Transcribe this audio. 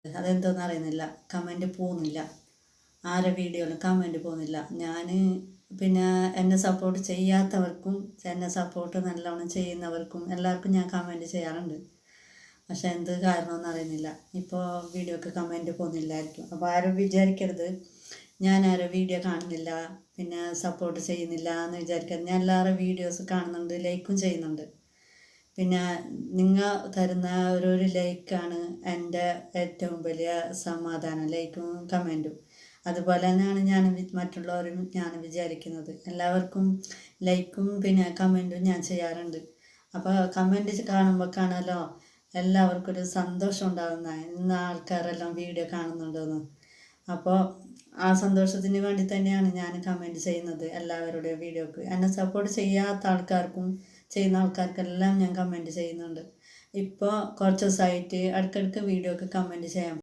അതെന്തോന്ന് അറിയുന്നില്ല, കമൻറ്റ് പോകുന്നില്ല. ആരെ വീഡിയോയിലും കമൻറ്റ് പോകുന്നില്ല. ഞാൻ പിന്നെ എന്നെ സപ്പോർട്ട് ചെയ്യാത്തവർക്കും എന്നെ സപ്പോർട്ട് നല്ലോണം ചെയ്യുന്നവർക്കും എല്ലാവർക്കും ഞാൻ കമൻറ്റ് ചെയ്യാറുണ്ട്. പക്ഷെ എന്ത് കാരണമെന്ന് അറിയുന്നില്ല. ഇപ്പോൾ വീഡിയോക്ക് കമൻറ്റ് പോകുന്നില്ലായിരിക്കും. അപ്പോൾ ആരും വിചാരിക്കരുത് ഞാൻ ആരും വീഡിയോ കാണുന്നില്ല, പിന്നെ സപ്പോർട്ട് ചെയ്യുന്നില്ല എന്ന് വിചാരിക്കരുത്. ഞാൻ എല്ലാവരും വീഡിയോസ് കാണുന്നുണ്ട്, ലൈക്കും ചെയ്യുന്നുണ്ട്. പിന്നെ നിങ്ങൾ തരുന്ന ഒരു ലൈക്കാണ് എൻ്റെ ഏറ്റവും വലിയ സമാധാനം, ലൈക്കും കമൻറ്റും. അതുപോലെ തന്നെയാണ് ഞാൻ മറ്റുള്ളവരും ഞാൻ വിചാരിക്കുന്നത്. എല്ലാവർക്കും ലൈക്കും പിന്നെ കമൻറ്റും ഞാൻ ചെയ്യാറുണ്ട്. അപ്പോൾ കമൻറ്റ് കാണുമ്പോൾ കാണാമല്ലോ എല്ലാവർക്കും ഒരു സന്തോഷം ഉണ്ടാകുന്ന ഇന്ന് ആൾക്കാരെല്ലാം വീഡിയോ കാണുന്നുണ്ടെന്ന്. അപ്പോൾ ആ സന്തോഷത്തിന് വേണ്ടി തന്നെയാണ് ഞാൻ കമൻറ്റ് ചെയ്യുന്നത് എല്ലാവരുടെയും വീഡിയോക്ക്. എന്നെ സപ്പോർട്ട് ചെയ്യാത്ത ആൾക്കാർക്കും ചെയ്യുന്ന ആൾക്കാർക്കെല്ലാം ഞാൻ കമൻറ്റ് ചെയ്യുന്നുണ്ട്. ഇപ്പോൾ കുറച്ച് ദിവസമായിട്ട് ഇടയ്ക്കിടയ്ക്ക് വീഡിയോക്ക് കമൻറ്റ് ചെയ്യാം.